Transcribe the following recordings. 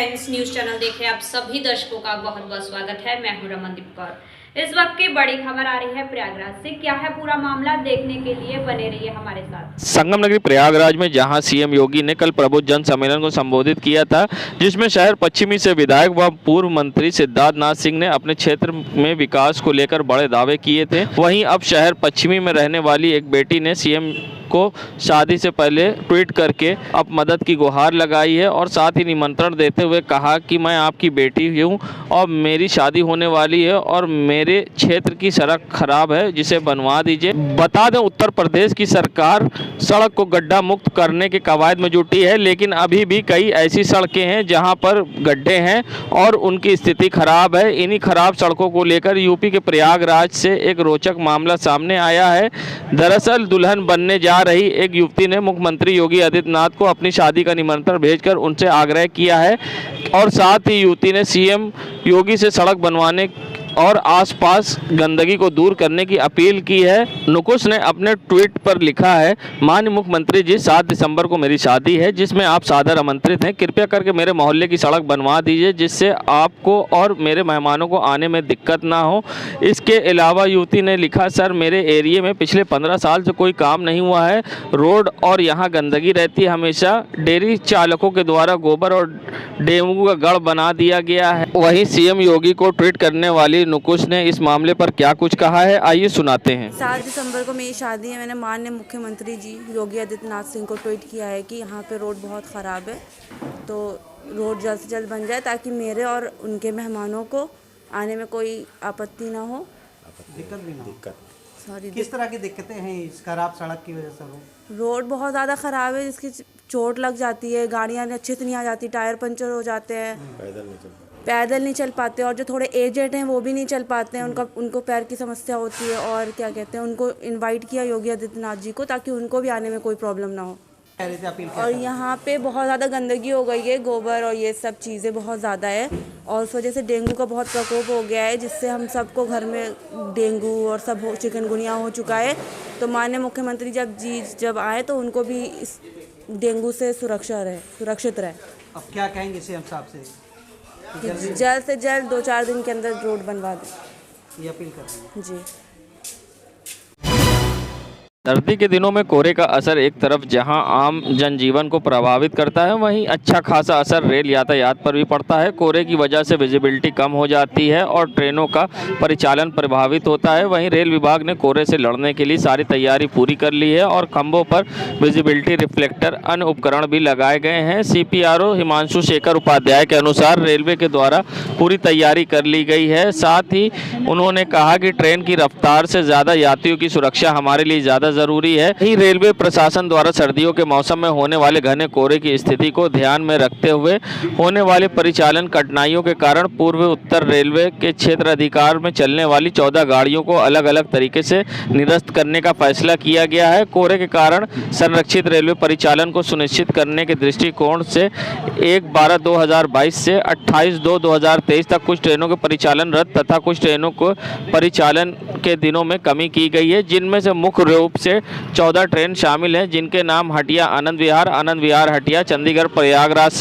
Times news channel देखे आप सभी दर्शकों का बहुत बहुत स्वागत है। मैं हूं रमनदीप कौर। इस वक्त की बड़ी खबर आ रही है प्रयागराज से। क्या है पूरा मामला, देखने के लिए बने रहिए हमारे साथ। संगम नगरी प्रयागराज में जहां सीएम योगी ने कल प्रबुद्ध जन सम्मेलन को संबोधित किया था, जिसमें शहर पश्चिमी से विधायक व पूर्व मंत्री सिद्धार्थ नाथ सिंह ने अपने क्षेत्र में विकास को लेकर बड़े दावे किए थे। वहीं अब शहर पश्चिमी में रहने वाली एक बेटी ने सीएम को शादी से पहले ट्वीट करके अब मदद की गुहार लगाई है और साथ ही निमंत्रण देते हुए कहा कि मैं आपकी बेटी हूं और मेरी शादी होने वाली है और मेरे क्षेत्र की सड़क खराब है, जिसे बनवा दीजिए। बता दें, उत्तर प्रदेश की सरकार सड़क को गड्ढा मुक्त करने के कवायद में जुटी है, लेकिन अभी भी कई ऐसी सड़कें हैं जहां पर गड्ढे हैं और उनकी स्थिति खराब है। इन्हीं खराब सड़कों को लेकर यूपी के प्रयागराज से एक रोचक मामला सामने आया है। दरअसल दुल्हन बनने जा रही एक युवती ने मुख्यमंत्री योगी आदित्यनाथ को अपनी शादी का निमंत्रण भेजकर उनसे आग्रह किया है और साथ ही युवती ने सीएम योगी से सड़क बनवाने और आसपास गंदगी को दूर करने की अपील की है। नुकुश ने अपने ट्वीट पर लिखा है, माननीय मुख्यमंत्री जी, 7 दिसंबर को मेरी शादी है जिसमें आप सादर आमंत्रित हैं। कृपया करके मेरे मोहल्ले की सड़क बनवा दीजिए जिससे आपको और मेरे मेहमानों को आने में दिक्कत ना हो। इसके अलावा युवती ने लिखा, सर मेरे एरिए में पिछले 15 साल से कोई काम नहीं हुआ है। रोड और यहाँ गंदगी रहती है हमेशा। डेयरी चालकों के द्वारा गोबर और डेंगू का गढ़ बना दिया गया है। वहीं सीएम योगी को ट्वीट करने वाली नुकुश ने इस मामले पर क्या कुछ कहा है, आइए सुनाते हैं। 7 दिसंबर को मेरी शादी है। मैंने माननीय मुख्यमंत्री जी योगी आदित्यनाथ सिंह को ट्वीट किया है कि यहाँ पे रोड बहुत ख़राब है, तो रोड जल्द से जल्द बन जाए ताकि मेरे और उनके मेहमानों को आने में कोई आपत्ति ना हो। दिक्कत भी ना हो। सॉरी, किस तरह की दिक्कतें हैं इस खराब सड़क की वजह से? रोड बहुत ज़्यादा ख़राब है जिसकी चोट लग जाती है, गाड़ियाँ अच्छे से नहीं आ जाती, टायर पंचर हो जाते हैं, पैदल नहीं चल पाते और जो थोड़े एजेड हैं वो भी नहीं चल पाते हैं, उनको पैर की समस्या होती है। और क्या कहते हैं, उनको इनवाइट किया योगी आदित्यनाथ जी को ताकि उनको भी आने में कोई प्रॉब्लम ना हो। और यहाँ पे बहुत ज़्यादा गंदगी हो गई है, गोबर और ये सब चीज़ें बहुत ज़्यादा है और उस वजह से डेंगू का बहुत प्रकोप हो गया है, जिससे हम सबको घर में डेंगू और सब चिकनगुनिया हो चुका है। तो माननीय मुख्यमंत्री जब आए तो उनको भी इस डेंगू से सुरक्षित रहे। अब क्या कहेंगे सीएम साहब से? जल्द से जल्द 2-4 दिन के अंदर रोड बनवा दें, ये अपील कर रही है। जी। सर्दी के दिनों में कोहरे का असर एक तरफ जहां आम जनजीवन को प्रभावित करता है, वहीं अच्छा खासा असर रेल यातायात पर भी पड़ता है। कोहरे की वजह से विजिबिलिटी कम हो जाती है और ट्रेनों का परिचालन प्रभावित होता है। वहीं रेल विभाग ने कोहरे से लड़ने के लिए सारी तैयारी पूरी कर ली है और खंभों पर विजिबिलिटी रिफ्लेक्टर अन्य उपकरण भी लगाए गए हैं। CPRO हिमांशु शेखर उपाध्याय के अनुसार रेलवे के द्वारा पूरी तैयारी कर ली गई है। साथ ही उन्होंने कहा कि ट्रेन की रफ्तार से ज़्यादा यात्रियों की सुरक्षा हमारे लिए ज़्यादा जरूरी है। ही रेलवे प्रशासन द्वारा सर्दियों के मौसम में होने वाले घने कोहरे की स्थिति को ध्यान में रखते हुए होने वाले परिचालन कठिनाइयों के कारण पूर्व उत्तर रेलवे के क्षेत्र अधिकार में चलने वाली 14 गाड़ियों को अलग अलग तरीके से निरस्त करने का फैसला किया गया है। कोहरे के कारण संरक्षित रेलवे परिचालन को सुनिश्चित करने के दृष्टिकोण से 1/12/2022 से 28/2/2023 तक कुछ ट्रेनों के परिचालन रद्द तथा कुछ ट्रेनों को परिचालन के दिनों में कमी की गई है, जिनमें से मुख्य रूप से 14 ट्रेन शामिल हैं, जिनके नाम हटिया आनंद विहार हटिया, चंडीगढ़ प्रयागराज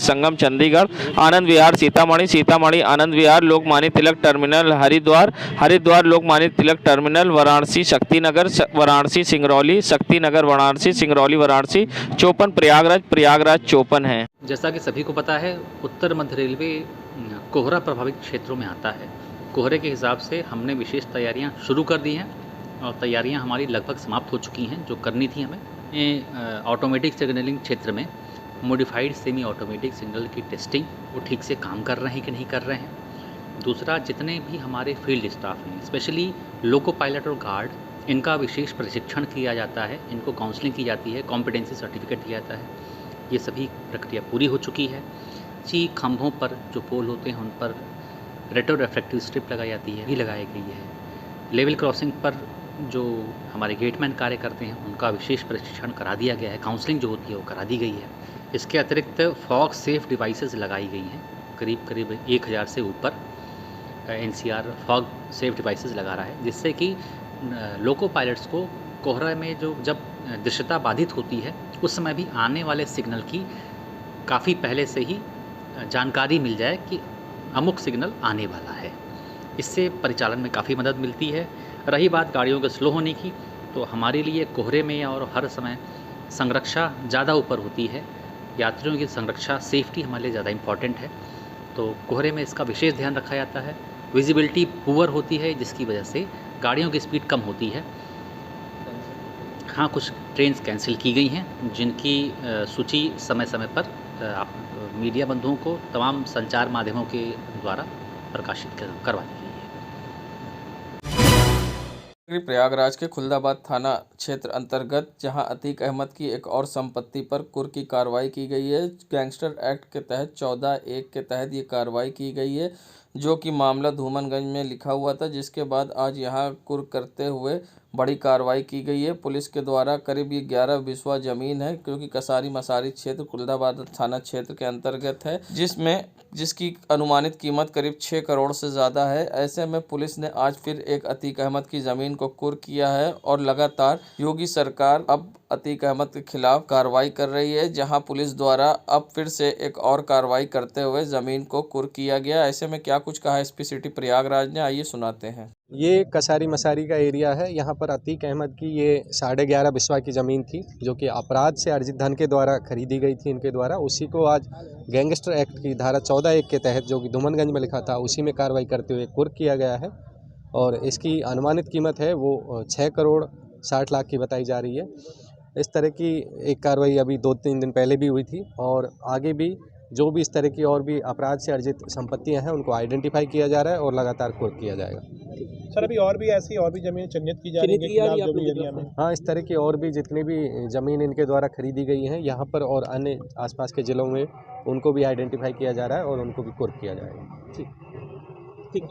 संगम चंडीगढ़, आनंद विहार सीतामढ़ी आनंद विहार, लोकमान्य तिलक टर्मिनल हरिद्वार लोकमान्य तिलक टर्मिनल, वाराणसी शक्तिनगर वाराणसी सिंगरौली वाराणसी, चौपन प्रयागराज चौपन है। जैसा कि सभी को पता है, उत्तर मध्य रेलवे कोहरा प्रभावित क्षेत्रों में आता है। कोहरे के हिसाब से हमने विशेष तैयारियां शुरू कर दी हैं और तैयारियां हमारी लगभग समाप्त हो चुकी हैं जो करनी थी हमें। ऑटोमेटिक सिग्नलिंग क्षेत्र में मॉडिफाइड सेमी ऑटोमेटिक सिग्नल की टेस्टिंग वो ठीक से काम कर रहे हैं कि नहीं कर रहे हैं। दूसरा, जितने भी हमारे फील्ड स्टाफ हैं, स्पेशली लोको पायलट और गार्ड, इनका विशेष प्रशिक्षण किया जाता है, इनको काउंसलिंग की जाती है, कॉम्पिटेंसी सर्टिफिकेट दिया जाता है। ये सभी प्रक्रिया पूरी हो चुकी है। खंभों पर जो पोल होते हैं उन पर रेट्रो रिफ्लेक्टिव स्ट्रिप लगाई जाती है, भी लगाई गई है। लेवल क्रॉसिंग पर जो हमारे गेटमैन कार्य करते हैं उनका विशेष प्रशिक्षण करा दिया गया है, काउंसलिंग जो होती है वो करा दी गई है। इसके अतिरिक्त फॉग सेफ डिवाइसेस लगाई गई हैं, करीब 1000 से ऊपर NCR फॉग सेफ डिवाइसेस लगा रहा है, जिससे कि लोको पायलट्स को कोहरा में जब दृश्यता बाधित होती है उस समय भी आने वाले सिग्नल की काफ़ी पहले से ही जानकारी मिल जाए कि अमुक सिग्नल आने वाला है। इससे परिचालन में काफ़ी मदद मिलती है। रही बात गाड़ियों के स्लो होने की, तो हमारे लिए कोहरे में और हर समय संरक्षा ज़्यादा ऊपर होती है। यात्रियों की संरक्षा, सेफ्टी हमारे लिए ज़्यादा इम्पॉर्टेंट है, तो कोहरे में इसका विशेष ध्यान रखा जाता है। विजिबिलिटी पुअर होती है, जिसकी वजह से गाड़ियों की स्पीड कम होती है। हाँ, कुछ ट्रेन्स कैंसिल की गई हैं, जिनकी सूची समय समय पर आप मीडिया बंधुओं को तमाम संचार माध्यमों के द्वारा प्रकाशित करवा दी गई है। प्रयागराज के खुलदाबाद थाना क्षेत्र अंतर्गत जहां अतीक अहमद की एक और संपत्ति पर कुर्क की कार्रवाई की गई है। गैंगस्टर एक्ट के तहत 14(1) के तहत ये कार्रवाई की गई है, जो कि मामला धूमनगंज में लिखा हुआ था, जिसके बाद आज यहां कुर्क करते हुए बड़ी कार्रवाई की गई है। पुलिस के द्वारा करीब ये 11 बिस्वा ज़मीन है, क्योंकि कसारी मसारी क्षेत्र खुलदाबाद थाना क्षेत्र के अंतर्गत है, जिसकी अनुमानित कीमत करीब 6 करोड़ से ज़्यादा है। ऐसे में पुलिस ने आज फिर एक अतीक अहमद की ज़मीन को कुर्क किया है और लगातार योगी सरकार अब अतीक अहमद के खिलाफ कार्रवाई कर रही है, जहां पुलिस द्वारा अब फिर से एक और कार्रवाई करते हुए ज़मीन को कुर्क किया गया। ऐसे में क्या कुछ कहा एसपी सिटी प्रयागराज ने, आइए सुनाते हैं। ये कसारी मसारी का एरिया है। यहाँ पर अतीक अहमद की ये 11.5 बिस्वा की ज़मीन थी, जो कि अपराध से अर्जित धन के द्वारा खरीदी गई थी इनके द्वारा। उसी को आज गैंगस्टर एक्ट की धारा 14(1) के तहत, जो कि धूमनगंज में लिखा था, उसी में कार्रवाई करते हुए कुर्क किया गया है। और इसकी अनुमानित कीमत है वो 6 करोड़ 60 लाख की बताई जा रही है। इस तरह की एक कार्रवाई अभी 2-3 दिन पहले भी हुई थी, और आगे भी जो भी इस तरह की और भी अपराध से अर्जित संपत्तियां हैं, उनको आइडेंटिफाई किया जा रहा है और लगातार कुर्क किया जाएगा। सर, अभी और भी ऐसी और भी जमीन चिन्हित की जा रही है जो भी एरिया में? हाँ, इस तरह की और भी जितनी भी ज़मीन इनके द्वारा खरीदी गई हैं यहाँ पर और अन्य आसपास के ज़िलों में, उनको भी आइडेंटिफाई किया जा रहा है और उनको भी कुर्क किया जाएगा। ठीक।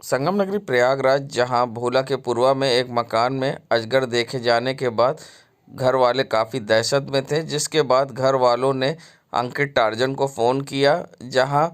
संगम नगरी प्रयागराज, जहां भोला के पूर्वा में एक मकान में अजगर देखे जाने के बाद घर वाले काफ़ी दहशत में थे, जिसके बाद घर वालों ने अंकित टार्जन को फ़ोन किया, जहां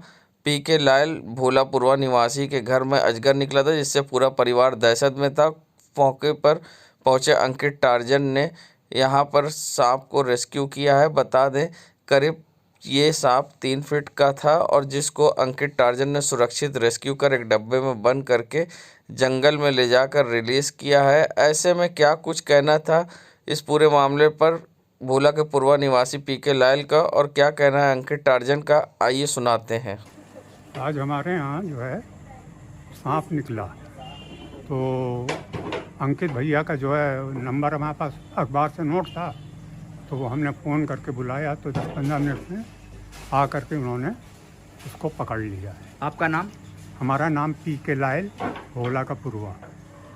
पीके लायल भोला पूर्वा निवासी के घर में अजगर निकला था, जिससे पूरा परिवार दहशत में था। मौके पर पहुंचे अंकित टार्जन ने यहां पर सांप को रेस्क्यू किया है। बता दें, करीब ये सांप 3 फीट का था और जिसको अंकित टार्जन ने सुरक्षित रेस्क्यू कर एक डब्बे में बंद करके जंगल में ले जाकर रिलीज़ किया है। ऐसे में क्या कुछ कहना था इस पूरे मामले पर भोला के पूर्वा निवासी पीके लायल का, और क्या कहना है अंकित टार्जन का, आइए सुनाते हैं। आज हमारे यहाँ जो है सांप निकला, तो अंकित भैया का जो है नंबर हमारे पास अखबार से नोट था, तो वो हमने फ़ोन करके बुलाया, तो 10-15 मिनट में आ करके उन्होंने उसको पकड़ लिया है। आपका नाम? हमारा नाम पीके लायल, भोला का पूर्वा।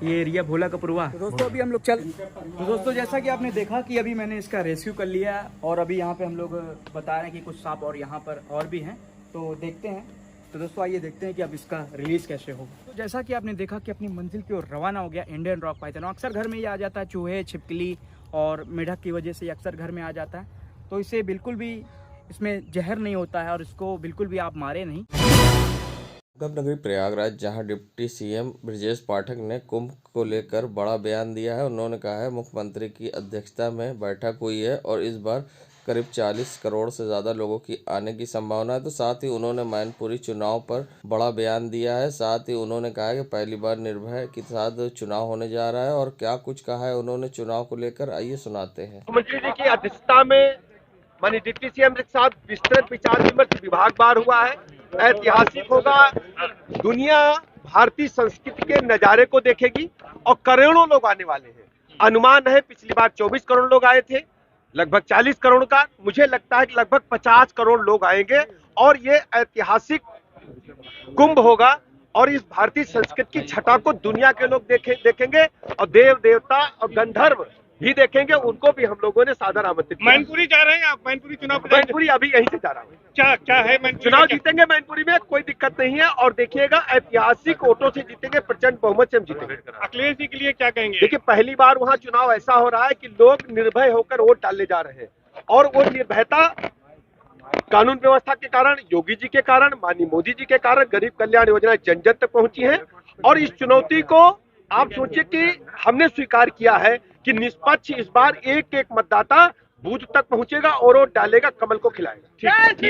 ये एरिया भोला का पूर्वा। तो दोस्तों अभी हम लोग तो दोस्तों जैसा कि आपने देखा कि अभी मैंने इसका रेस्क्यू कर लिया है, और अभी यहाँ पे हम लोग बता रहे हैं कि कुछ सांप और यहाँ पर और भी हैं, तो देखते हैं। तो दोस्तों आइए देखते हैं कि अब इसका रिलीज़ कैसे होगा। तो जैसा कि आपने देखा कि अपनी मंजिल की ओर रवाना हो गया इंडियन रॉक पाइथन। अक्सर घर में ये आ जाता है, चूहे, छिपकली और मेढक की वजह से अक्सर घर में आ जाता है, तो इसे बिल्कुल भी, इसमें जहर नहीं होता है और इसको बिल्कुल भी आप मारे नहीं। संगम नगरी प्रयागराज, जहां डिप्टी सीएम ब्रजेश पाठक ने कुंभ को लेकर बड़ा बयान दिया है। उन्होंने कहा है मुख्यमंत्री की अध्यक्षता में बैठक हुई है और इस बार करीब 40 करोड़ से ज़्यादा लोगों की आने की संभावना है। तो साथ ही उन्होंने मैनपुरी चुनाव पर बड़ा बयान दिया है। साथ ही उन्होंने कहा है कि पहली बार निर्भय के साथ चुनाव होने जा रहा है, और क्या कुछ कहा है उन्होंने चुनाव को लेकर, आइए सुनाते हैं। मुख्यमंत्री जी की अध्यक्षता में माननीय डिप्टी सीएम के साथ विस्तृत विचार विमर्श विभागवार हुआ है। ऐतिहासिक होगा, दुनिया भारतीय संस्कृति के नज़ारे को देखेगी और करोड़ों लोग आने वाले हैं। अनुमान है पिछली बार 24 करोड़ लोग आए थे, लगभग 40 करोड़ का, मुझे लगता है कि लगभग 50 करोड़ लोग आएंगे और ये ऐतिहासिक कुंभ होगा और इस भारतीय संस्कृति की छटा को दुनिया के लोग देखेंगे और देव देवता और गंधर्व भी देखेंगे। उनको भी हम लोगों ने सादर आमंत्रित किया। मैनपुरी जा रहे हैं आप? मैनपुरी चुनाव? मैनपुरी अभी यहीं से जा रहा हूँ। क्या है मैनपुरी? चुनाव जीतेंगे मैनपुरी में, कोई दिक्कत नहीं है, और देखिएगा ऐतिहासिक वोटों से जीतेंगे, प्रचंड बहुमत से हम जीतेंगे। अखिलेश जी के लिए क्या कहेंगे? देखिए, पहली बार वहाँ चुनाव ऐसा हो रहा है कि लोग निर्भय होकर वोट डालने जा रहे हैं, और वो निर्भयता कानून व्यवस्था के कारण, योगी जी के कारण, माननीय मोदी जी के कारण गरीब कल्याण योजना जन जन तक पहुंची है। और इस चुनौती को आप सोचिए कि हमने स्वीकार किया है कि निष्पक्ष इस बार एक एक मतदाता बूथ तक पहुंचेगा और वोट डालेगा, कमल को खिलाएगा। ठीक।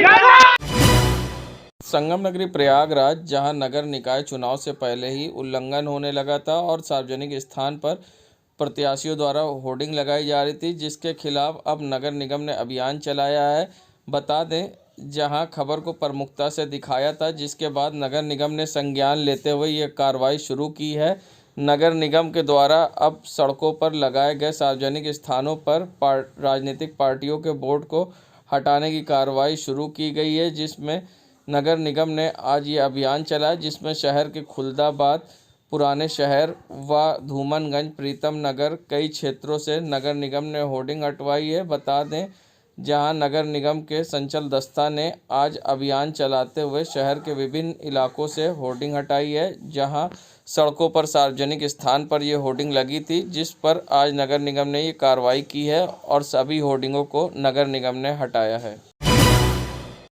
संगम नगरी प्रयागराज, जहां नगर निकाय चुनाव से पहले ही उल्लंघन होने लगा था और सार्वजनिक स्थान पर प्रत्याशियों द्वारा होर्डिंग लगाई जा रही थी, जिसके खिलाफ अब नगर निगम ने अभियान चलाया है। बता दें, जहां खबर को प्रमुखता से दिखाया था, जिसके बाद नगर निगम ने संज्ञान लेते हुए ये कार्रवाई शुरू की है। नगर निगम के द्वारा अब सड़कों पर लगाए गए सार्वजनिक स्थानों पर राजनीतिक पार्टियों के बोर्ड को हटाने की कार्रवाई शुरू की गई है, जिसमें नगर निगम ने आज ये अभियान चलाया, जिसमें शहर के खुलदाबाद, पुराने शहर व धूमनगंज, प्रीतम नगर कई क्षेत्रों से नगर निगम ने होर्डिंग हटवाई है। बता दें, जहां नगर निगम के संचल दस्ता ने आज अभियान चलाते हुए शहर के विभिन्न इलाकों से होर्डिंग हटाई है, जहां सड़कों पर सार्वजनिक स्थान पर ये होर्डिंग लगी थी, जिस पर आज नगर निगम ने ये कार्रवाई की है और सभी होर्डिंगों को नगर निगम ने हटाया है।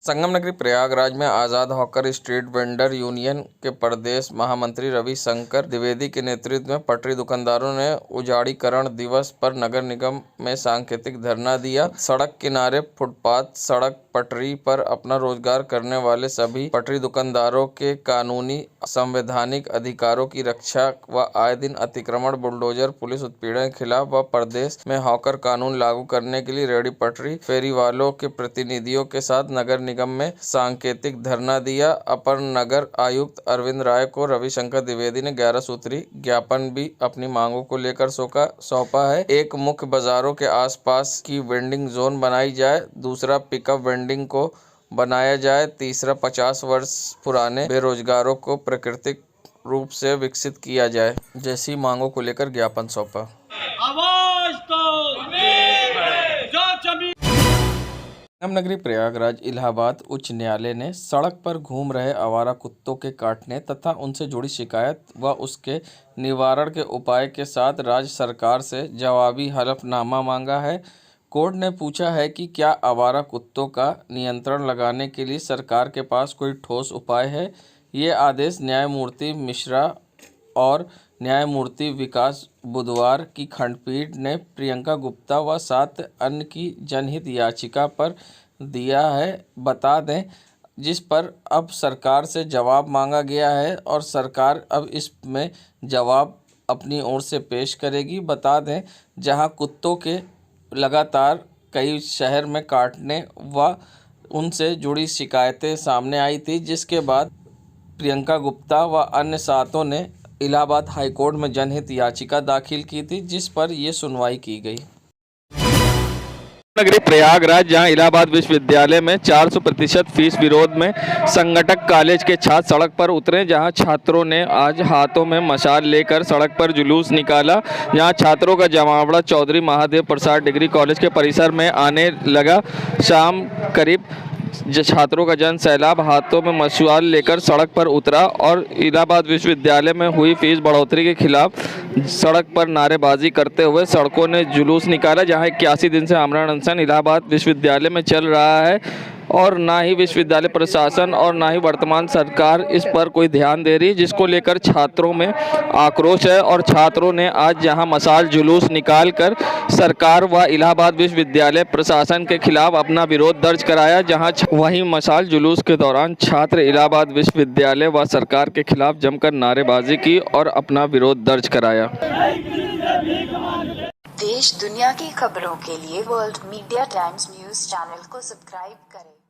संगम नगरी प्रयागराज में आज़ाद हॉकर स्ट्रीट वेंडर यूनियन के प्रदेश महामंत्री रविशंकर द्विवेदी के नेतृत्व में पटरी दुकानदारों ने उजाड़ीकरण दिवस पर नगर निगम में सांकेतिक धरना दिया। सड़क किनारे, फुटपाथ, सड़क पटरी पर अपना रोजगार करने वाले सभी पटरी दुकानदारों के कानूनी संवैधानिक अधिकारों की रक्षा व आए दिन अतिक्रमण, बुलडोजर, पुलिस उत्पीड़न के खिलाफ व प्रदेश में हॉकर कानून लागू करने के लिए रेहड़ी पटरी फेरी वालों के प्रतिनिधियों के साथ नगर निगम में सांकेतिक धरना दिया। अपर नगर आयुक्त अरविंद राय को रविशंकर द्विवेदी ने 11 सूत्री ज्ञापन भी अपनी मांगों को लेकर सौंपा है। एक, मुख्य बाजारों के आसपास की वेंडिंग जोन बनाई जाए। दूसरा, पिकअप वेंडिंग को बनाया जाए। तीसरा, 50 वर्ष पुराने बेरोजगारों को प्राकृतिक रूप से विकसित किया जाए, जैसी मांगों को लेकर ज्ञापन सौंपा। संगम नगरी प्रयागराज इलाहाबाद उच्च न्यायालय ने सड़क पर घूम रहे आवारा कुत्तों के काटने तथा उनसे जुड़ी शिकायत व उसके निवारण के उपाय के साथ राज्य सरकार से जवाबी हलफनामा मांगा है। कोर्ट ने पूछा है कि क्या आवारा कुत्तों का नियंत्रण लगाने के लिए सरकार के पास कोई ठोस उपाय है। ये आदेश न्यायमूर्ति मिश्रा और न्यायमूर्ति विकास बुधवार की खंडपीठ ने प्रियंका गुप्ता व 7 अन्य की जनहित याचिका पर दिया है। बता दें, जिस पर अब सरकार से जवाब मांगा गया है और सरकार अब इसमें जवाब अपनी ओर से पेश करेगी। बता दें, जहां कुत्तों के लगातार कई शहर में काटने व उनसे जुड़ी शिकायतें सामने आई थी, जिसके बाद प्रियंका गुप्ता व अन्य 7 ने इलाहाबाद हाईकोर्ट में जनहित याचिका दाखिल की थी, जिस पर ये सुनवाई की गई। नगरी प्रयागराज, जहां इलाहाबाद विश्वविद्यालय में 400% फीस विरोध में संगठक कॉलेज के छात्र सड़क पर उतरे, जहां छात्रों ने आज हाथों में मशाल लेकर सड़क पर जुलूस निकाला। जहां छात्रों का जमावड़ा चौधरी महादेव प्रसाद डिग्री कॉलेज के परिसर में आने लगा। शाम करीब छात्रों का जन सैलाब हाथों में मशाल लेकर सड़क पर उतरा और इलाहाबाद विश्वविद्यालय में हुई फीस बढ़ोतरी के खिलाफ सड़क पर नारेबाजी करते हुए सड़कों ने जुलूस निकाला। जहां 81 दिन से आमरण अनशन इलाहाबाद विश्वविद्यालय में चल रहा है और ना ही विश्वविद्यालय प्रशासन और ना ही वर्तमान सरकार इस पर कोई ध्यान दे रही है, जिसको लेकर छात्रों में आक्रोश है और छात्रों ने आज जहां मशाल जुलूस निकालकर सरकार व इलाहाबाद विश्वविद्यालय प्रशासन के खिलाफ अपना विरोध दर्ज कराया। जहां वहीं मशाल जुलूस के दौरान छात्र इलाहाबाद विश्वविद्यालय व सरकार के खिलाफ जमकर नारेबाजी की और अपना विरोध दर्ज कराया। देश दुनिया की खबरों के लिए world media times news channel को सब्सक्राइब करें।